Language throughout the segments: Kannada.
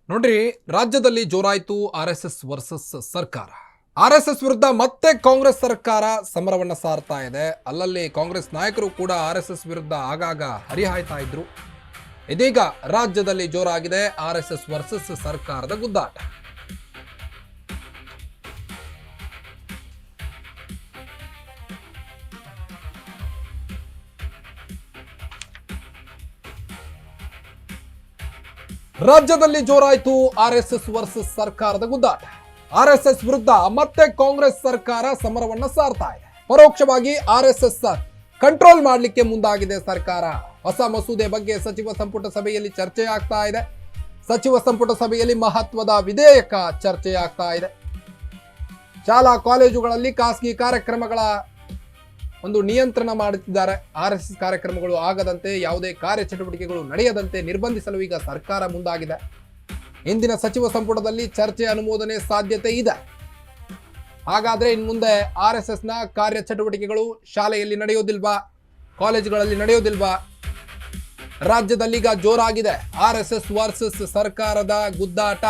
ನೋಡ್ರಿ, ರಾಜ್ಯದಲ್ಲಿ ಜೋರಾಯಿತು ಆರ್ಎಸ್ಎಸ್ ವರ್ಸಸ್ ಸರ್ಕಾರ. ಆರ್ಎಸ್ಎಸ್ ವಿರುದ್ಧ ಮತ್ತೆ ಕಾಂಗ್ರೆಸ್ ಸರ್ಕಾರ ಸಮರವನ್ನ ಸಾರ್ತಾ ಇದೆ. ಅಲ್ಲಲ್ಲಿ ಕಾಂಗ್ರೆಸ್ ನಾಯಕರು ಕೂಡ ಆರ್ಎಸ್ಎಸ್ ವಿರುದ್ಧ ಆಗಾಗ ಹರಿಹಾಯ್ತಾ ಇದ್ರು. ಇದೀಗ ರಾಜ್ಯದಲ್ಲಿ ಜೋರಾಗಿದೆ ಆರ್ಎಸ್ಎಸ್ ವರ್ಸಸ್ ಸರ್ಕಾರದ ಗುದ್ದಾಟ. ರಾಜ್ಯದಲ್ಲಿ ಜೋರಾಯಿತು ಆರ್ಎಸ್ಎಸ್ ವರ್ಸಸ್ ಸರ್ಕಾರದ ಗುದ್ದಾಟ. ಆರ್ಎಸ್ಎಸ್ ವಿರುದ್ಧ ಮತ್ತೆ ಕಾಂಗ್ರೆಸ್ ಸರ್ಕಾರ ಸಮರವನ್ನ ಸಾರ್ತಾ ಇದೆ. ಪರೋಕ್ಷವಾಗಿ ಆರ್ಎಸ್ಎಸ್ ಕಂಟ್ರೋಲ್ ಮಾಡಲಿಕ್ಕೆ ಮುಂದಾಗಿದೆ ಸರ್ಕಾರ. ಹೊಸ ಮಸೂದೆ ಬಗ್ಗೆ ಸಚಿವ ಸಂಪುಟ ಸಭೆಯಲ್ಲಿ ಚರ್ಚೆ ಆಗ್ತಾ ಇದೆ. ಸಚಿವ ಸಂಪುಟ ಸಭೆಯಲ್ಲಿ ಮಹತ್ವದ ವಿಧೇಯಕ ಚರ್ಚೆ ಆಗ್ತಾ ಇದೆ. ಶಾಲಾ ಕಾಲೇಜುಗಳಲ್ಲಿ ಖಾಸಗಿ ಕಾರ್ಯಕ್ರಮಗಳ ಒಂದು ನಿಯಂತ್ರಣ ಮಾಡುತ್ತಿದ್ದಾರೆ. ಆರ್ಎಸ್ಎಸ್ ಕಾರ್ಯಕ್ರಮಗಳು ಆಗದಂತೆ, ಯಾವುದೇ ಕಾರ್ಯಚಟುವಟಿಕೆಗಳು ನಡೆಯದಂತೆ ನಿರ್ಬಂಧಿಸಲು ಈಗ ಸರ್ಕಾರ ಮುಂದಾಗಿದೆ. ಇಂದಿನ ಸಚಿವ ಸಂಪುಟದಲ್ಲಿ ಚರ್ಚೆ ಅನುಮೋದನೆ ಸಾಧ್ಯತೆ ಇದೆ. ಹಾಗಾದ್ರೆ ಇನ್ನು ಮುಂದೆ ಆರ್ಎಸ್ಎಸ್ನ ಕಾರ್ಯಚಟುವಟಿಕೆಗಳು ಶಾಲೆಯಲ್ಲಿ ನಡೆಯೋದಿಲ್ವಾ, ಕಾಲೇಜುಗಳಲ್ಲಿ ನಡೆಯೋದಿಲ್ವಾ? ರಾಜ್ಯದಲ್ಲಿ ಈಗ ಜೋರಾಗಿದೆ ಆರ್ಎಸ್ಎಸ್ ವರ್ಸಸ್ ಸರ್ಕಾರದ ಗುದ್ದಾಟ.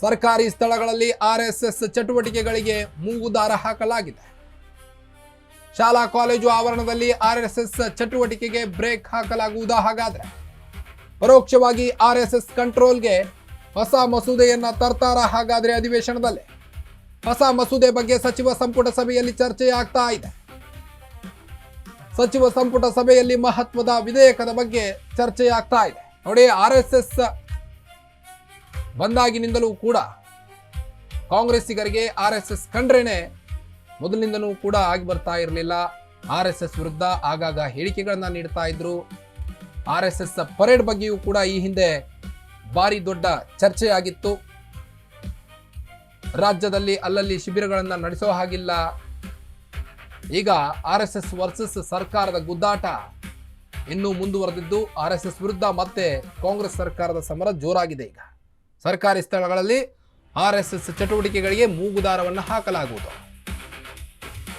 ಸರ್ಕಾರಿ ಸ್ಥಳಗಳಲ್ಲಿ ಆರ್ಎಸ್ಎಸ್ ಚಟುವಟಿಕೆಗಳಿಗೆ ಮೂಗುದಾರ ಹಾಕಲಾಗಿದೆ. ಶಾಲಾ ಕಾಲೇಜು ಆವರಣದಲ್ಲಿ ಆರ್ಎಸ್ಎಸ್ ಚಟುವಟಿಕೆಗೆ ಬ್ರೇಕ್ ಹಾಕಲಾಗುವುದಾ? ಹಾಗಾದ್ರೆ ಪರೋಕ್ಷವಾಗಿ ಆರ್ಎಸ್ಎಸ್ ಕಂಟ್ರೋಲ್ಗೆ ಹೊಸ ಮಸೂದೆಯನ್ನ ತರ್ತಾರ? ಹಾಗಾದ್ರೆ ಅಧಿವೇಶನದಲ್ಲಿ ಹೊಸ ಮಸೂದೆ ಬಗ್ಗೆ ಸಚಿವ ಸಂಪುಟ ಸಭೆಯಲ್ಲಿ ಚರ್ಚೆ ಆಗ್ತಾ ಇದೆ. ಸಚಿವ ಸಂಪುಟ ಸಭೆಯಲ್ಲಿ ಮಹತ್ವದ ವಿಧೇಯಕದ ಬಗ್ಗೆ ಚರ್ಚೆ ಆಗ್ತಾ ಇದೆ. ನೋಡಿ, ಆರ್ಎಸ್ಎಸ್ ಬಂದಾಗಿನಿಂದಲೂ ಕೂಡ ಕಾಂಗ್ರೆಸ್ಸಿಗರಿಗೆ ಆರ್ಎಸ್ಎಸ್ ಕಂಡ್ರೇನೆ ಮೊದಲಿನಿಂದಲೂ ಕೂಡ ಆಗಿ ಬರ್ತಾ ಇರಲಿಲ್ಲ. ಆರ್ಎಸ್ಎಸ್ ವಿರುದ್ಧ ಆಗಾಗ ಹೇಳಿಕೆಗಳನ್ನ ನೀಡ್ತಾ ಇದ್ರು. ಆರ್ಎಸ್ಎಸ್ ಪರೇಡ್ ಬಗ್ಗೆಯೂ ಕೂಡ ಈ ಹಿಂದೆ ಭಾರಿ ದೊಡ್ಡ ಚರ್ಚೆಯಾಗಿತ್ತು. ರಾಜ್ಯದಲ್ಲಿ ಅಲ್ಲಲ್ಲಿ ಶಿಬಿರಗಳನ್ನ ನಡೆಸೋ ಹಾಗಿಲ್ಲ. ಈಗ ಆರ್ಎಸ್ಎಸ್ ವರ್ಸಸ್ ಸರ್ಕಾರದ ಗುದ್ದಾಟ ಇನ್ನೂ ಮುಂದುವರೆದಿದ್ದು, ಆರ್ಎಸ್ಎಸ್ ವಿರುದ್ಧ ಮತ್ತೆ ಕಾಂಗ್ರೆಸ್ ಸರ್ಕಾರದ ಸಮರ ಜೋರಾಗಿದೆ. ಈಗ ಸರ್ಕಾರಿ ಸ್ಥಳಗಳಲ್ಲಿ ಆರ್ಎಸ್ಎಸ್ ಚಟುವಟಿಕೆಗಳಿಗೆ ಮೂಗುದಾರವನ್ನು ಹಾಕಲಾಗುವುದು.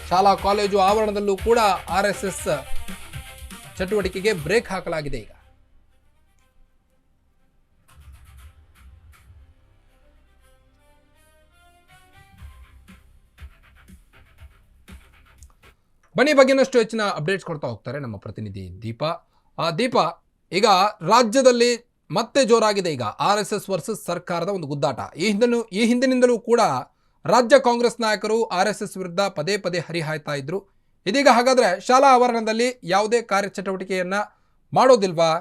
ಶಾಲಾ ಕಾಲೇಜು ಆವರಣದಲ್ಲೂ ಕೂಡ ಆರ್ಎಸ್ಎಸ್ ಚಟುವಟಿಕೆಗೆ ಬ್ರೇಕ್ ಹಾಕಲಾಗಿದೆ. ಈಗ ಬನ್ನಿ, ಬಗ್ಗೆನಷ್ಟು ಹೆಚ್ಚಿನ ಅಪ್ಡೇಟ್ಸ್ ಕೊಡ್ತಾ ಹೋಗ್ತಾರೆ ನಮ್ಮ ಪ್ರತಿನಿಧಿ ದೀಪಾ. ದೀಪಾ, ಈಗ ರಾಜ್ಯದಲ್ಲಿ ಮತ್ತೆ ಜೋರಾಗಿದೆ ಈಗ ಆರ್ಎಸ್ಎಸ್ ವರ್ಸಸ್ ಸರ್ಕಾರದ ಒಂದು ಗುದ್ದಾಟ. ಈ ಹಿಂದಿನಿಂದಲೂ ಕೂಡ ರಾಜ್ಯ ಕಾಂಗ್ರೆಸ್ ನಾಯಕರು ಆರ್ಎಸ್ಎಸ್ ವಿರುದ್ಧ ಪದೇ ಪದೇ ಹರಿಹಾಯ್ತಾ ಇದ್ರು. ಇದೀಗ ಹಾಗಾದ್ರೆ ಶಾಲಾ ಆವರಣದಲ್ಲಿ ಯಾವುದೇ ಕಾರ್ಯಚಟುವಟಿಕೆಯನ್ನ ಮಾಡೋದಿಲ್ವಾ?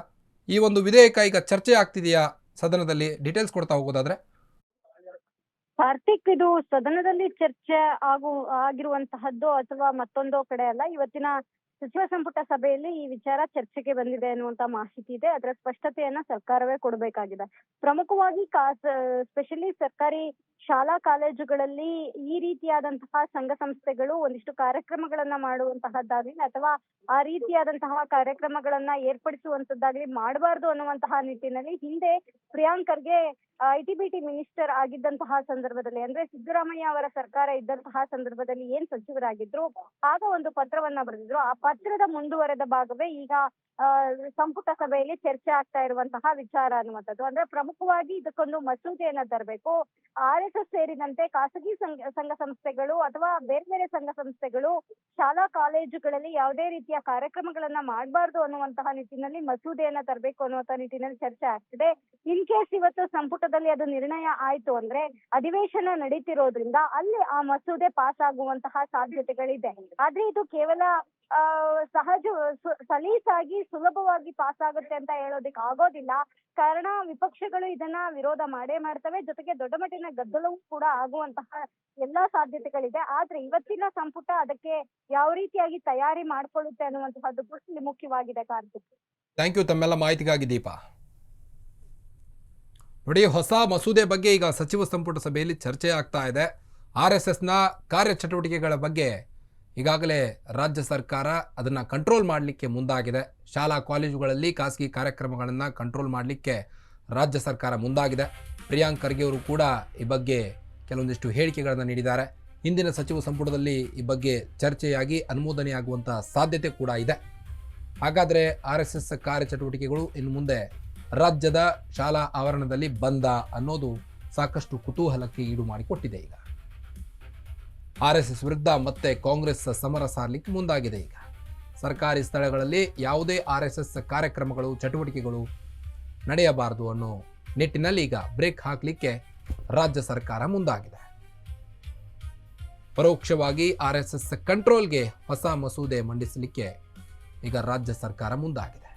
ಈ ಒಂದು ವಿಧೇಯಕ ಈಗ ಚರ್ಚೆ ಆಗ್ತಿದೆಯಾ ಸದನದಲ್ಲಿ? ಡೀಟೇಲ್ಸ್ ಕೊಡ್ತಾ ಹೋಗೋದಾದ್ರೆ. ಕಾರ್ತಿಕ್, ಇದು ಸದನದಲ್ಲಿ ಚರ್ಚೆ ಆಗಿರುವಂತಹದ್ದು ಅಥವಾ ಮತ್ತೊಂದು ಕಡೆ ಅಲ್ಲ. ಇವತ್ತಿನ ಸಚಿವ ಸಂಪುಟ ಸಭೆಯಲ್ಲಿ ಈ ವಿಚಾರ ಚರ್ಚೆಗೆ ಬಂದಿದೆ ಅನ್ನುವಂತ ಮಾಹಿತಿ ಇದೆ. ಅದರ ಸ್ಪಷ್ಟತೆಯನ್ನ ಸರ್ಕಾರವೇ ಕೊಡಬೇಕಾಗಿದೆ. ಪ್ರಮುಖವಾಗಿ ಸ್ಪೆಷಲಿ ಸರ್ಕಾರಿ ಶಾಲಾ ಕಾಲೇಜುಗಳಲ್ಲಿ ಈ ರೀತಿಯಾದಂತಹ ಸಂಘ ಸಂಸ್ಥೆಗಳು ಒಂದಿಷ್ಟು ಕಾರ್ಯಕ್ರಮಗಳನ್ನ ಮಾಡುವಂತಹದ್ದಾಗ್ಲಿ ಅಥವಾ ಆ ರೀತಿಯಾದಂತಹ ಕಾರ್ಯಕ್ರಮಗಳನ್ನ ಏರ್ಪಡಿಸುವಂತದ್ದಾಗ್ಲಿ ಮಾಡಬಾರ್ದು ಅನ್ನುವಂತಹ ನಿಟ್ಟಿನಲ್ಲಿ ಹಿಂದೆ ಪ್ರಿಯಾಂಕ್ ಖರ್ಗೆ ಐಟಿ-ಬಿಟಿ ಮಿನಿಸ್ಟರ್ ಆಗಿದ್ದಂತಹ ಸಂದರ್ಭದಲ್ಲಿ, ಅಂದ್ರೆ ಸಿದ್ದರಾಮಯ್ಯ ಅವರ ಸರ್ಕಾರ ಇದ್ದಂತಹ ಸಂದರ್ಭದಲ್ಲಿ ಏನ್ ಸಚಿವರಾಗಿದ್ರು ಆಗ ಒಂದು ಪತ್ರವನ್ನ ಬರೆದಿದ್ರು. ಆ ಪತ್ರದ ಮುಂದುವರೆದ ಭಾಗವೇ ಈಗ ಸಂಪುಟ ಸಭೆಯಲ್ಲಿ ಚರ್ಚೆ ಆಗ್ತಾ ಇರುವಂತಹ ವಿಚಾರ ಅನ್ನುವಂಥದ್ದು. ಅಂದ್ರೆ ಪ್ರಮುಖವಾಗಿ ಇದಕ್ಕೊಂದು ಮಸೂದೆಯನ್ನ ತರಬೇಕು. ಆರ್ಎಸ್ಎಸ್ ಸೇರಿದಂತೆ ಖಾಸಗಿ ಸಂಘ ಸಂಸ್ಥೆಗಳು ಅಥವಾ ಬೇರೆ ಬೇರೆ ಸಂಘ ಸಂಸ್ಥೆಗಳು ಶಾಲಾ ಕಾಲೇಜುಗಳಲ್ಲಿ ಯಾವುದೇ ರೀತಿಯ ಕಾರ್ಯಕ್ರಮಗಳನ್ನ ಮಾಡಬಾರ್ದು ಅನ್ನುವಂತಹ ನಿಟ್ಟಿನಲ್ಲಿ ಮಸೂದೆಯನ್ನ ತರಬೇಕು ಅನ್ನುವಂತಹ ನಿಟ್ಟಿನಲ್ಲಿ ಚರ್ಚೆ ಆಗ್ತಿದೆ. ಇನ್ ಕೇಸ್ ಇವತ್ತು ಸಂಪುಟದಲ್ಲಿ ಅದು ನಿರ್ಣಯ ಆಯ್ತು ಅಂದ್ರೆ ಅಧಿವೇಶನ ನಡೀತಿರೋದ್ರಿಂದ ಅಲ್ಲಿ ಆ ಮಸೂದೆ ಪಾಸ್ ಆಗುವಂತಹ ಸಾಧ್ಯತೆಗಳಿದೆ. ಆದ್ರೆ ಇದು ಕೇವಲ ಸಲೀಸಾಗಿ ಸುಲಭವಾಗಿ ಪಾಸ್ ಆಗುತ್ತೆ ಅಂತ ಹೇಳೋದಿಕ್ ಆಗೋದಿಲ್ಲ. ಕಾರಣ ವಿಪಕ್ಷಗಳು ಇದನ್ನ ವಿರೋಧ ಮಾಡೇ ಮಾಡ್ತವೆ. ಜೊತೆಗೆ ದೊಡ್ಡ ಮಟ್ಟಿನ ಗದ್ದಲವೂ ಕೂಡ ಆಗುವಂತಹ ಎಲ್ಲಾ ಸಾಧ್ಯತೆಗಳಿದೆ. ಆದ್ರೆ ಇವತ್ತಿನ ಸಂಪುಟ ಅದಕ್ಕೆ ಯಾವ ರೀತಿಯಾಗಿ ತಯಾರಿ ಮಾಡ್ಕೊಳ್ಳುತ್ತೆ ಅನ್ನುವಂತಹದ್ದು ಇಲ್ಲಿ ಮುಖ್ಯವಾಗಿದೆ. ಕಾರ್ತಿಕ್, ಥ್ಯಾಂಕ್ ಯು ತಮ್ಮೆಲ್ಲ ಮಾಹಿತಿಗಾಗಿ. ದೀಪಾ, ನೋಡಿ, ಹೊಸ ಮಸೂದೆ ಬಗ್ಗೆ ಈಗ ಸಚಿವ ಸಂಪುಟ ಸಭೆಯಲ್ಲಿ ಚರ್ಚೆ ಆಗ್ತಾ ಇದೆ. ಆರ್ಎಸ್ಎಸ್ನ ಕಾರ್ಯಚಟುವಟಿಕೆಗಳ ಬಗ್ಗೆ ಈಗಾಗಲೇ ರಾಜ್ಯ ಸರ್ಕಾರ ಅದನ್ನು ಕಂಟ್ರೋಲ್ ಮಾಡಲಿಕ್ಕೆ ಮುಂದಾಗಿದೆ. ಶಾಲಾ ಕಾಲೇಜುಗಳಲ್ಲಿ ಖಾಸಗಿ ಕಾರ್ಯಕ್ರಮಗಳನ್ನು ಕಂಟ್ರೋಲ್ ಮಾಡಲಿಕ್ಕೆ ರಾಜ್ಯ ಸರ್ಕಾರ ಮುಂದಾಗಿದೆ. ಪ್ರಿಯಾಂಕ್ ಖರ್ಗೆ ಅವರು ಕೂಡ ಈ ಬಗ್ಗೆ ಕೆಲವೊಂದಿಷ್ಟು ಹೇಳಿಕೆಗಳನ್ನು ನೀಡಿದ್ದಾರೆ. ಇಂದಿನ ಸಚಿವ ಸಂಪುಟದಲ್ಲಿ ಈ ಬಗ್ಗೆ ಚರ್ಚೆಯಾಗಿ ಅನುಮೋದನೆಯಾಗುವಂಥ ಸಾಧ್ಯತೆ ಕೂಡ ಇದೆ. ಹಾಗಾದರೆ ಆರ್ಎಸ್ಎಸ್ ಕಾರ್ಯಚಟುವಟಿಕೆಗಳು ಇನ್ನು ಮುಂದೆ ರಾಜ್ಯದ ಶಾಲಾ ಆವರಣದಲ್ಲಿ ಬಂದ ಅನ್ನೋದು ಸಾಕಷ್ಟು ಕುತೂಹಲಕ್ಕೆ ಈಡು ಮಾಡಿಕೊಟ್ಟಿದೆ. ಈಗ RSS ವಿರುದ್ಧ ಮತ್ತೆ ಕಾಂಗ್ರೆಸ್ ಸಮರ ಸಾರಲಿಕ್ಕೆ ಮುಂದಾಗಿದೆ. ಈಗ ಸರ್ಕಾರಿ ಸ್ಥಳಗಳಲ್ಲಿ ಯಾವುದೇ RSS ಕಾರ್ಯಕ್ರಮಗಳು ಚಟುವಟಿಕೆಗಳು ನಡೆಯಬಾರದು ಅನ್ನೋ ನಿಟ್ಟಿನಲ್ಲಿ ಈಗ ಬ್ರೇಕ್ ಹಾಕಲಿಕ್ಕೆ ರಾಜ್ಯ ಸರ್ಕಾರ ಮುಂದಾಗಿದೆ. ಪರೋಕ್ಷವಾಗಿ RSS ಕಂಟ್ರೋಲ್ಗೆ ಹೊಸ ಮಸೂದೆ ಮಂಡಿಸಲಿಕ್ಕೆ ಈಗ ರಾಜ್ಯ ಸರ್ಕಾರ ಮುಂದಾಗಿದೆ.